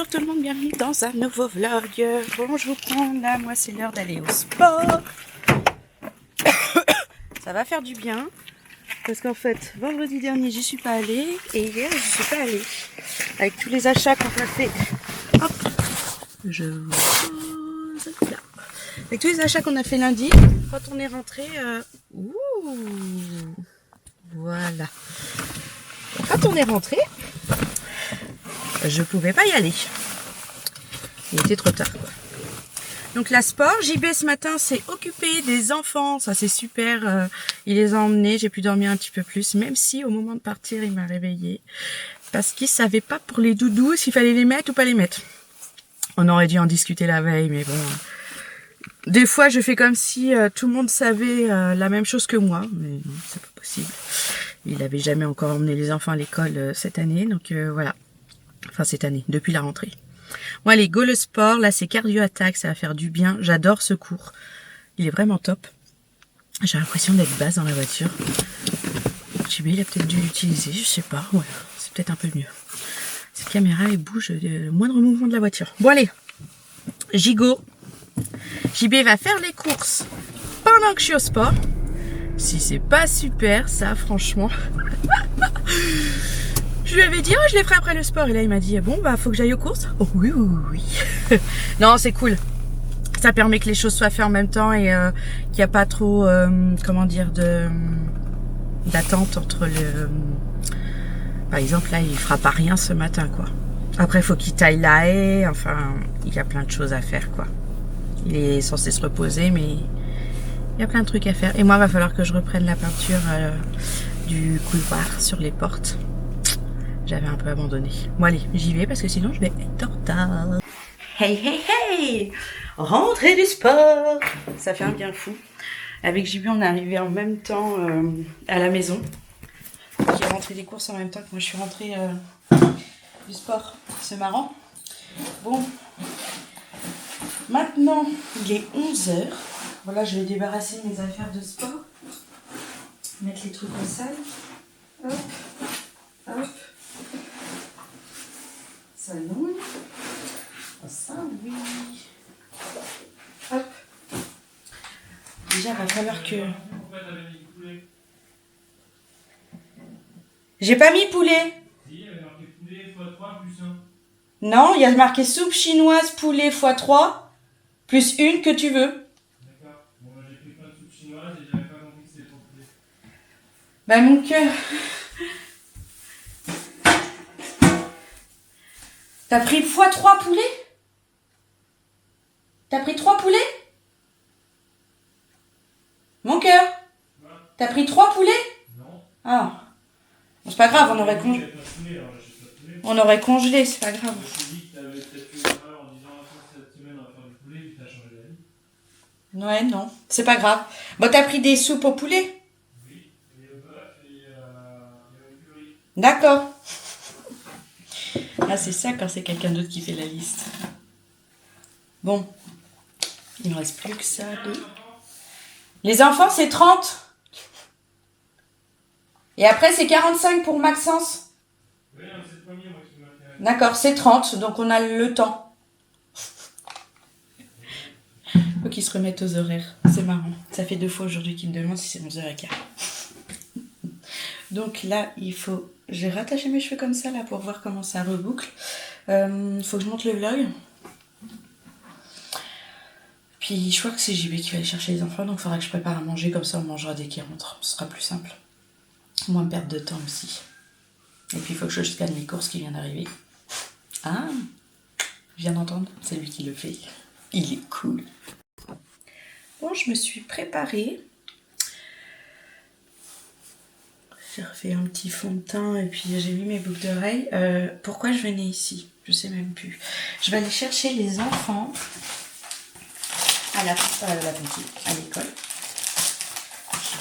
Bonjour tout le monde, bienvenue dans un nouveau vlog. Bon, je vous prends là, moi c'est l'heure d'aller au sport. Ça va faire du bien. Parce qu'en fait, vendredi dernier, j'y suis pas allée. Et hier, j'y suis pas allée. Avec tous les achats qu'on a fait. Hop, je vous pose là. Avec tous les achats qu'on a fait lundi, quand on est rentré... ouh, voilà. Quand on est rentré, je pouvais pas y aller. Il était trop tard, quoi. Donc la sport, JB ce matin s'est occupé des enfants, ça c'est super, il les a emmenés, j'ai pu dormir un petit peu plus, même si au moment de partir il m'a réveillée, parce qu'il savait pas pour les doudous s'il fallait les mettre ou pas les mettre. On aurait dû en discuter la veille, mais bon, des fois je fais comme si tout le monde savait la même chose que moi, mais non, c'est pas possible. Il n'avait jamais encore emmené les enfants à l'école cette année, donc voilà, enfin cette année, depuis la rentrée. Bon allez, go le sport, là c'est cardio attaque, ça va faire du bien, j'adore ce cours, il est vraiment top. J'ai l'impression d'être basse dans la voiture. JB il a peut-être dû l'utiliser, je sais pas, ouais, c'est peut-être un peu mieux. Cette caméra elle bouge le moindre mouvement de la voiture. Bon allez, gigot. JB va faire les courses pendant que je suis au sport. Si c'est pas super, ça franchement... Je lui avais dit, oh, je les ferai après le sport. Et là, il m'a dit, bon, bah, faut que j'aille aux courses. Oh, oui, oui, oui. Non, c'est cool. Ça permet que les choses soient faites en même temps et qu'il n'y a pas trop, comment dire, d'attente entre le... Par exemple, là, il fera pas rien ce matin, quoi. Après, il faut qu'il taille la haie. Enfin, il y a plein de choses à faire, quoi. Il est censé se reposer, mais il y a plein de trucs à faire. Et moi, il va falloir que je reprenne la peinture du couloir sur les portes. J'avais un peu abandonné. Bon allez, j'y vais parce que sinon je vais être en retard. Hey hey hey, rentrée du sport. Ça fait un bien fou. Avec JB on est arrivé en même temps à la maison. Qui est rentré des courses en même temps que moi je suis rentrée du sport. C'est marrant. Bon, maintenant il est 11h. Voilà, je vais débarrasser mes affaires de sport. Mettre les trucs en salle. Hop, hop. Salon. Ça, oui. Hop. Déjà, il va falloir que... J'ai pas mis poulet. Si, il y avait marqué poulet x3 plus 1. Non, il y a marqué soupe chinoise poulet x3 plus une que tu veux. D'accord. Bon, bah, j'ai pris plein de soupe chinoise et j'avais pas compris que c'était pour poulet. Bah, mon cœur. T'as pris x3 poulet? T'as pris 3 poulets? Mon cœur. T'as pris 3 poulets? Non. Ah. Bon, c'est pas grave, on aurait congelé. On aurait congelé, c'est pas grave. Je me suis dit que t'avais peut-être eu l'erreur en disant cette semaine on va faire du poulet puis t'as changé d'avis. Ouais, non, c'est pas grave. Bon, t'as pris des soupes au poulet? Oui, et le bœuf et le curry. D'accord. Ah, c'est ça quand c'est quelqu'un d'autre qui fait la liste. Bon, il ne reste plus que ça. Les enfants, c'est 30. Et après, c'est 45 pour Maxence. Oui, c'est le premier moi qui m'intéresse. D'accord, c'est 30, donc on a le temps. Faut qu'ils se remettent aux horaires. C'est marrant. Ça fait 2 fois aujourd'hui qu'ils me demandent si c'est 11h15. Donc là, il faut... J'ai rattaché mes cheveux comme ça là pour voir comment ça reboucle. Faut que je monte le vlog. Puis je crois que c'est JB qui va aller chercher les enfants, donc il faudra que je prépare à manger, comme ça on mangera dès qu'ils rentrent. Ce sera plus simple. Moins perdre de temps aussi. Et puis il faut que je scanne mes courses qui viennent d'arriver. Ah, je viens d'entendre, c'est lui qui le fait. Il est cool. Bon, je me suis préparée. J'ai refait un petit fond de teint et puis j'ai mis mes boucles d'oreilles. Pourquoi je venais ici? Je sais même plus. Je vais aller chercher les enfants à la petite, à l'école.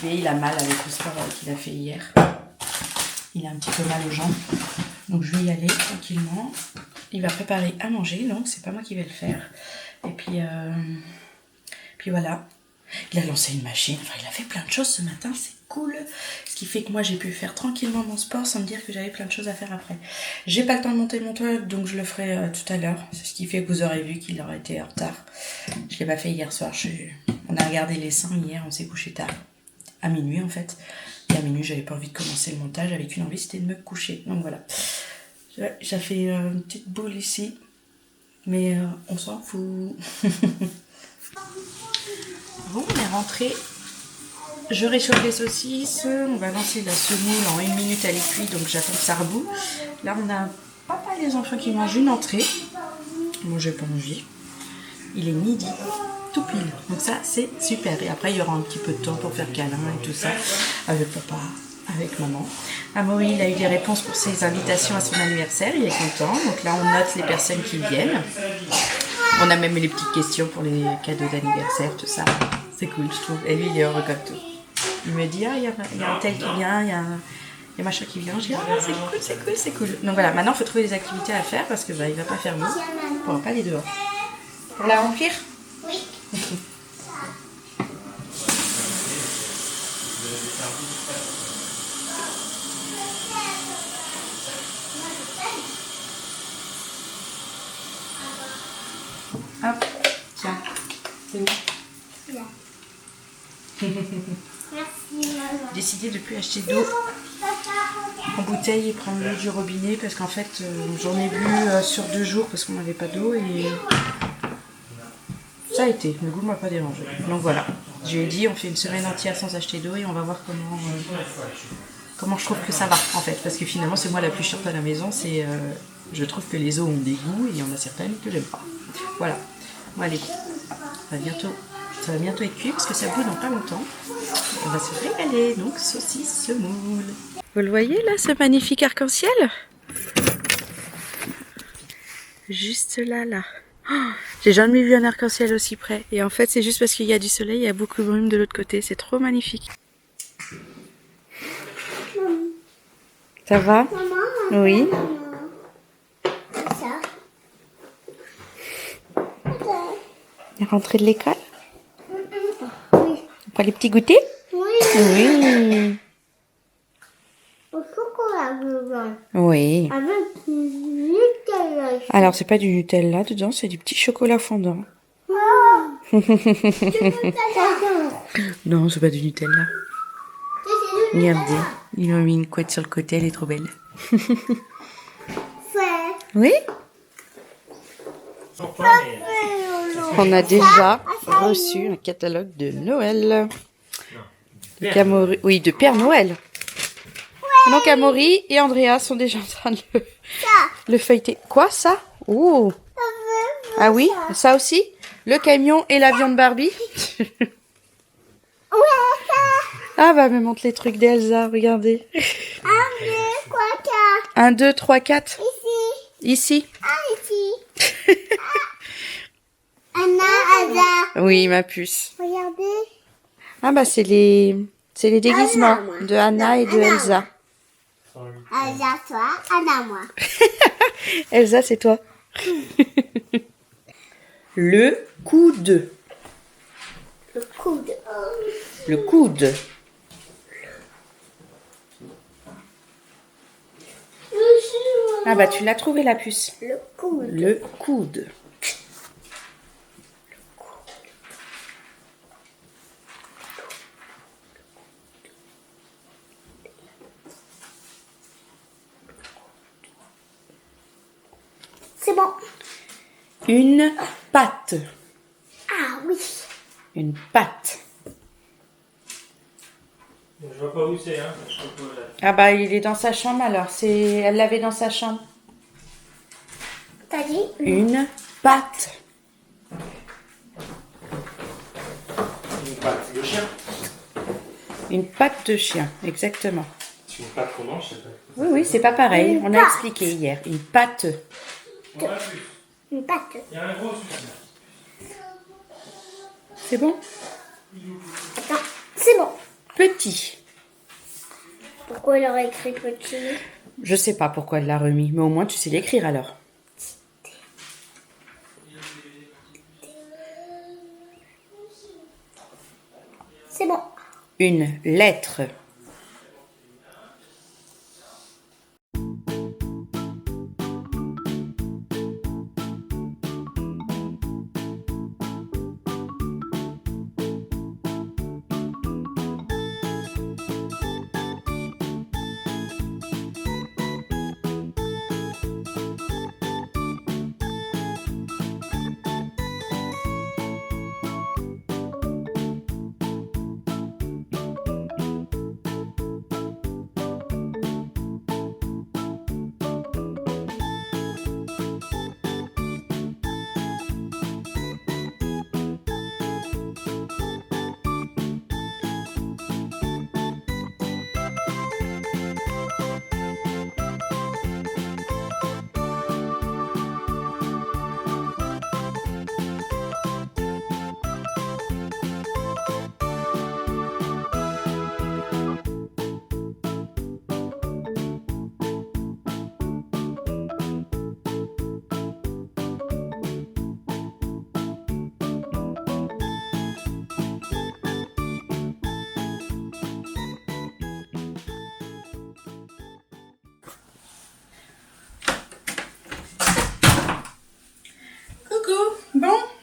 Il a mal avec le sport qu'il a fait hier. Il a un petit peu mal aux jambes. Donc je vais y aller tranquillement. Il va préparer à manger, donc c'est pas moi qui vais le faire. Et puis voilà. Il a lancé une machine. Enfin, il a fait plein de choses ce matin. C'est cool. Ce qui fait que moi j'ai pu faire tranquillement mon sport sans me dire que j'avais plein de choses à faire après. J'ai pas le temps de monter mon toit, donc je le ferai tout à l'heure. C'est ce qui fait que vous aurez vu qu'il aurait été en retard. Je l'ai pas fait hier soir. On a regardé les seins hier, on s'est couché tard. À minuit en fait. Et à minuit j'avais pas envie de commencer le montage, avec une envie c'était de me coucher. Donc voilà. J'ai fait une petite boule ici. Mais on s'en fout. Bon, on est rentré. Je réchauffe les saucisses. On va lancer la semoule en 1 minute, elle est cuite, donc j'attends que ça rebout. Là, on a papa et les enfants qui mangent une entrée. Moi, j'ai pas envie. Il est midi, tout pile. Donc ça, c'est super. Et après, il y aura un petit peu de temps pour faire câlin et tout ça. Avec papa, avec maman. Amaury, il a eu des réponses pour ses invitations à son anniversaire. Il est content. Donc là, on note les personnes qui viennent. On a même les petites questions pour les cadeaux d'anniversaire, tout ça. C'est cool, je trouve. Et lui, il est heureux comme tout. Il me dit, ah, il y a un tel qui vient, il y a machin qui vient. Je dis, ah, c'est cool, c'est cool, c'est cool. Donc voilà, maintenant, il faut trouver des activités à faire parce que il va pas faire beau. On ne pourra pas aller dehors. Pour la remplir? Oui. Hop, tiens. C'est où? Là. Merci, maman. J'ai décidé de ne plus acheter d'eau en bouteille et prendre l'eau du robinet parce qu'en fait, j'en ai bu sur 2 jours parce qu'on n'avait pas d'eau et ça a été. Le goût m'a pas dérangé. Donc voilà. Je lui ai dit, on fait une semaine entière sans acheter d'eau et on va voir comment je trouve que ça va en fait. Parce que finalement, c'est moi la plus chiante à la maison. Je trouve que les eaux ont des goûts et il y en a certaines que j'aime pas. Voilà. Bon, allez. Ça va bientôt être cuit parce que ça bout dans pas longtemps. On va se régaler. Donc, saucisse semoule. Vous le voyez là, ce magnifique arc-en-ciel? Juste là. Oh, j'ai jamais vu un arc-en-ciel aussi près. Et en fait, c'est juste parce qu'il y a du soleil, il y a beaucoup de brume de l'autre côté. C'est trop magnifique. Ça va? Maman, Oui. ça. La rentrée de l'école? Oui. On prend les petits goûters? Oui. Oui. Au chocolat dedans. Oui. Avec du Nutella. Alors, c'est pas du Nutella dedans, c'est du petit chocolat fondant. Oh. J'adore. Non, c'est pas du Nutella. C'est du Regardez, il m'a mis une couette sur le côté, elle est trop belle. fait. Oui? On a déjà reçu un catalogue de Noël. Oui, de Père Noël. Donc Amaury et Andrea sont déjà en train de le feuilleter. Quoi, ça? Oh! Ah oui, ça aussi? Le camion et l'avion de Barbie? Ah bah, me montre les trucs d'Elsa, regardez. 1, 2, 3, 4. Ici. Ici? Ah, ici. Anna. Oui, ma puce. Regardez. Ah bah, c'est les déguisements Anna, moi. de Anna et de Anna, Elsa. Anna, toi. Anna, moi. Elsa, c'est toi. Le coude. Le coude. Le coude. Ah bah, tu l'as trouvé, la puce. Le coude. Le coude. C'est bon. Une patte. Ah oui. Une patte. Je vois pas où c'est, hein. Je sais pas où là. Ah bah, il est dans sa chambre alors. Elle l'avait dans sa chambre. T'as dit? Une patte. Une patte de chien. Une patte de chien, exactement. C'est une patte qu'on mange, c'est pas. Oui, oui, c'est pas pareil. Une On a patte. expliqué hier. Une patte. On a plus. Une patte. Il y a un gros souci. C'est bon? Attends, c'est bon. Petit. Pourquoi il aurait écrit petit? Je sais pas pourquoi elle l'a remis, mais au moins tu sais l'écrire alors. C'est bon. Une lettre.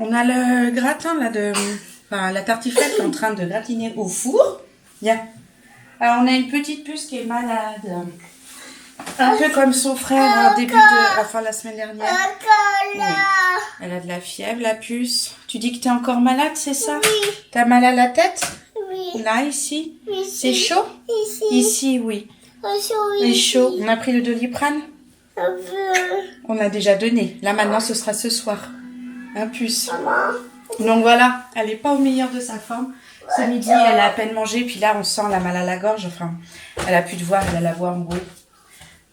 On a le gratin là enfin, la tartiflette qui est en train de gratiner au four. Viens. Alors on a une petite puce qui est malade. Un peu comme son frère la semaine dernière. Oui. Elle a de la fièvre, la puce. Tu dis que t'es encore malade, c'est ça? Oui. T'as mal à la tête? Oui. Là, ici? Ici. C'est chaud? Ici. Ici, oui. C'est chaud. On a pris le Doliprane? Un peu. On a déjà donné. Là, maintenant, ce sera ce soir. Un puce. Maman. Donc voilà, elle n'est pas au meilleur de sa forme. Ce midi, elle a à peine mangé. Puis là, on sent la mal à la gorge. Enfin, elle a plus de voix, elle a la voix embrouillée.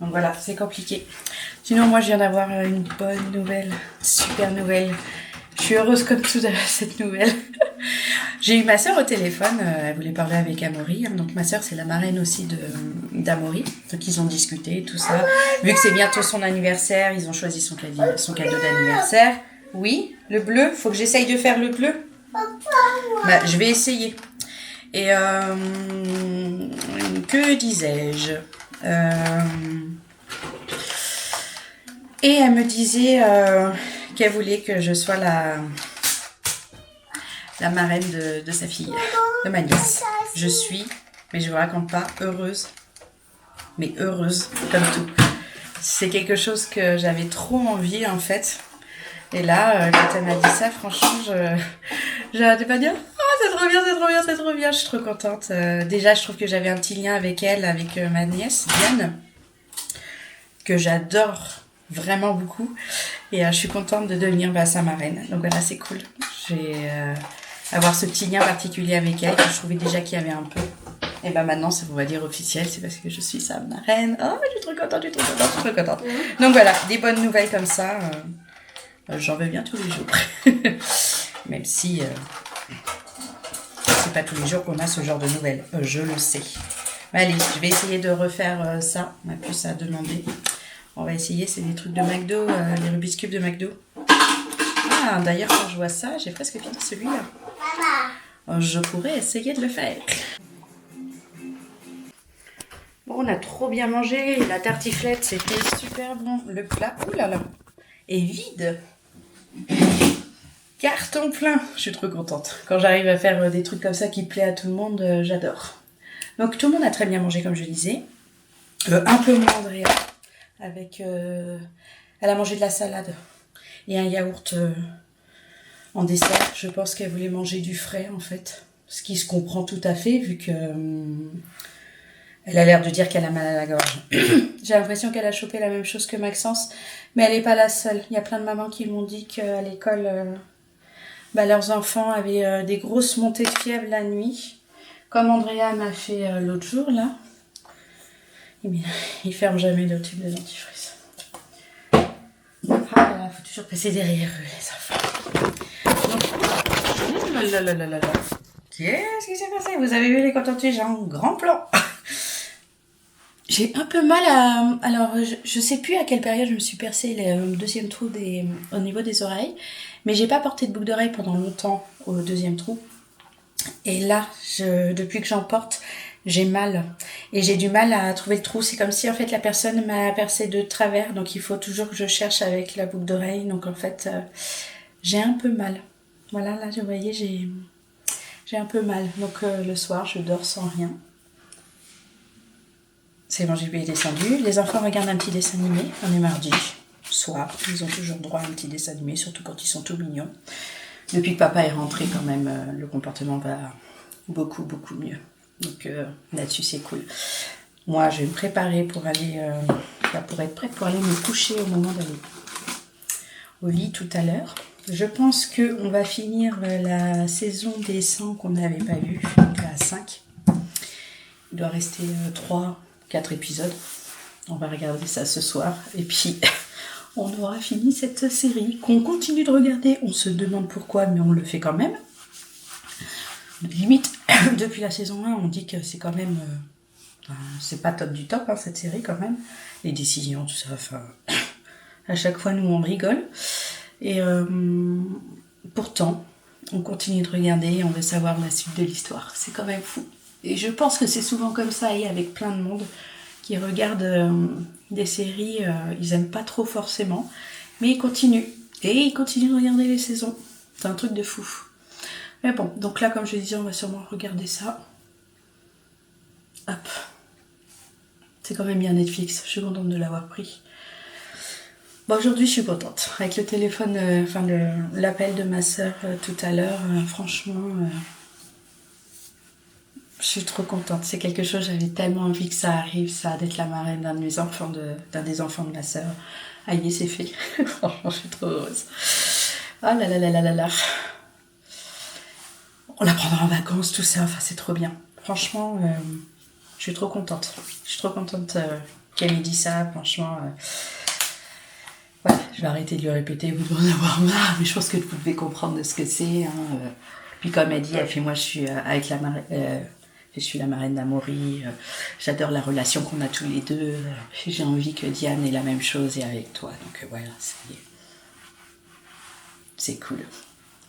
Donc voilà, c'est compliqué. Sinon, moi, je viens d'avoir une bonne nouvelle. Super nouvelle. Je suis heureuse comme tout de cette nouvelle. J'ai eu ma sœur au téléphone. Elle voulait parler avec Amaury. Donc ma sœur, c'est la marraine aussi d'Amaury. Donc ils ont discuté, tout ça. Vu que c'est bientôt son anniversaire, ils ont choisi son cadeau d'anniversaire. Oui, le bleu. Faut que j'essaye de faire le bleu. Bah, je vais essayer. Et que disais-je Et elle me disait qu'elle voulait que je sois la marraine de sa fille, de ma nièce. Je suis, mais je vous raconte pas, heureuse. Mais heureuse, comme tout. C'est quelque chose que j'avais trop envie, en fait. Et là, quand elle m'a dit ça, franchement, j'arrêtais pas de dire « Oh, c'est trop bien, c'est trop bien, c'est trop bien !» Je suis trop contente. Déjà, je trouve que j'avais un petit lien avec elle, avec ma nièce, Diane, que j'adore vraiment beaucoup. Et je suis contente de devenir sa marraine. Donc voilà, c'est cool. J'ai avoir ce petit lien particulier avec elle, que je trouvais déjà qu'il y avait un peu. Et maintenant, on va dire officiel, c'est parce que je suis sa marraine. Oh, mais je suis trop contente, je suis trop contente. Donc voilà, des bonnes nouvelles comme ça. J'en veux bien tous les jours. Même si c'est pas tous les jours qu'on a ce genre de nouvelles. Je le sais. Mais allez, je vais essayer de refaire ça. Ma puce a demandé. On va essayer, c'est des trucs de McDo, les Rubik's Cube de McDo. Ah, d'ailleurs, quand je vois ça, j'ai presque fini celui-là. Je pourrais essayer de le faire. Bon, on a trop bien mangé. La tartiflette, c'était super bon. Le plat, oulala, est vide. Carton plein. Je suis trop contente. Quand j'arrive à faire des trucs comme ça qui plaît à tout le monde, j'adore. Donc, tout le monde a très bien mangé, comme je disais. Un peu moins Andrea. Avec, elle a mangé de la salade et un yaourt en dessert. Je pense qu'elle voulait manger du frais, en fait. Ce qui se comprend tout à fait, vu que elle a l'air de dire qu'elle a mal à la gorge. J'ai l'impression qu'elle a chopé la même chose que Maxence, mais elle n'est pas la seule. Il y a plein de mamans qui m'ont dit qu'à l'école, leurs enfants avaient des grosses montées de fièvre la nuit, comme Andrea m'a fait l'autre jour, là. Eh bien, ils ferment jamais le tube de dentifrice. Ah là là, faut toujours passer derrière eux, les enfants. Donc, qu'est-ce qui s'est passé? Vous avez vu les contentieux, j'ai un grand plan. J'ai un peu mal à... Alors, je sais plus à quelle période je me suis percé le deuxième trou au niveau des oreilles, mais j'ai pas porté de boucle d'oreille pendant longtemps au deuxième trou. Et là, depuis que j'en porte, j'ai mal. Et j'ai du mal à trouver le trou. C'est comme si, en fait, la personne m'a percé de travers. Donc, il faut toujours que je cherche avec la boucle d'oreille. Donc, en fait, j'ai un peu mal. Voilà, là, vous voyez, j'ai un peu mal. Donc, le soir, je dors sans rien. C'est bon, j'ai est descendu. Les enfants regardent un petit dessin animé. On est mardi soir. Ils ont toujours droit à un petit dessin animé, surtout quand ils sont tout mignons. Depuis que papa est rentré, quand même, le comportement va beaucoup, beaucoup mieux. Donc là-dessus, c'est cool. Moi, je vais me préparer pour aller, pour être prête pour aller me coucher au moment d'aller au lit tout à l'heure. Je pense qu'on va finir la saison des 100 qu'on n'avait pas vue, donc à 5. Il doit rester 3-4 épisodes. On va regarder ça ce soir. Et puis, on aura fini cette série qu'on continue de regarder. On se demande pourquoi, mais on le fait quand même. Limite, depuis la saison 1, on dit que c'est quand même... c'est pas top du top, hein, cette série, quand même. Les décisions, tout ça, enfin... à chaque fois, nous, on rigole. Et pourtant, on continue de regarder et on veut savoir la suite de l'histoire. C'est quand même fou. Et je pense que c'est souvent comme ça, et avec plein de monde qui regardent des séries, ils aiment pas trop forcément, mais ils continuent. Et ils continuent de regarder les saisons. C'est un truc de fou. Mais bon, donc là, comme je disais, on va sûrement regarder ça. Hop. C'est quand même bien Netflix. Je suis contente de l'avoir pris. Bon, aujourd'hui, je suis contente. Avec le téléphone, l'appel de ma soeur tout à l'heure, franchement, je suis trop contente. C'est quelque chose, j'avais tellement envie que ça arrive, ça, d'être la marraine d'un des enfants de ma soeur. Aïe, c'est fait. Franchement, je suis trop heureuse. Ah là là là là là là. On la prendra en vacances, tout ça, enfin, c'est trop bien. Franchement, je suis trop contente. Je suis trop contente qu'elle m'ait dit ça, franchement. Ouais, je vais arrêter de lui répéter, vous devez en avoir marre, mais je pense que vous pouvez comprendre de ce que c'est. Hein. Puis comme elle dit, elle fait, moi je suis avec je suis la marraine d'Amaury, j'adore la relation qu'on a tous les deux, j'ai envie que Diane ait la même chose et avec toi, donc voilà, c'est cool.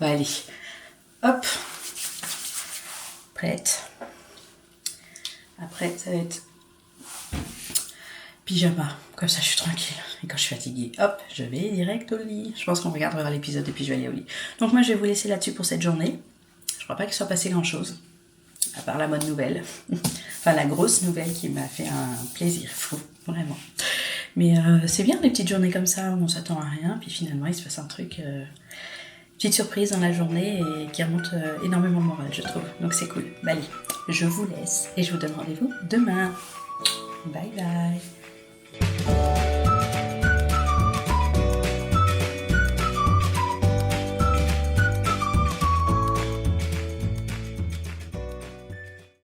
Bon, allez, hop, prête. Après, ça va être pyjama, comme ça je suis tranquille. Et quand je suis fatiguée, hop, je vais direct au lit. Je pense qu'on regardera l'épisode et puis je vais aller au lit. Donc moi je vais vous laisser là-dessus pour cette journée. Je crois pas qu'il soit passé grand-chose, à part la bonne nouvelle. Enfin la grosse nouvelle qui m'a fait un plaisir fou, vraiment. Mais c'est bien des petites journées comme ça, où on s'attend à rien, puis finalement il se passe un truc, petite surprise dans la journée et qui remonte énormément le moral, je trouve. Donc c'est cool. Bah, allez, je vous laisse et je vous donne rendez-vous demain. Bye bye.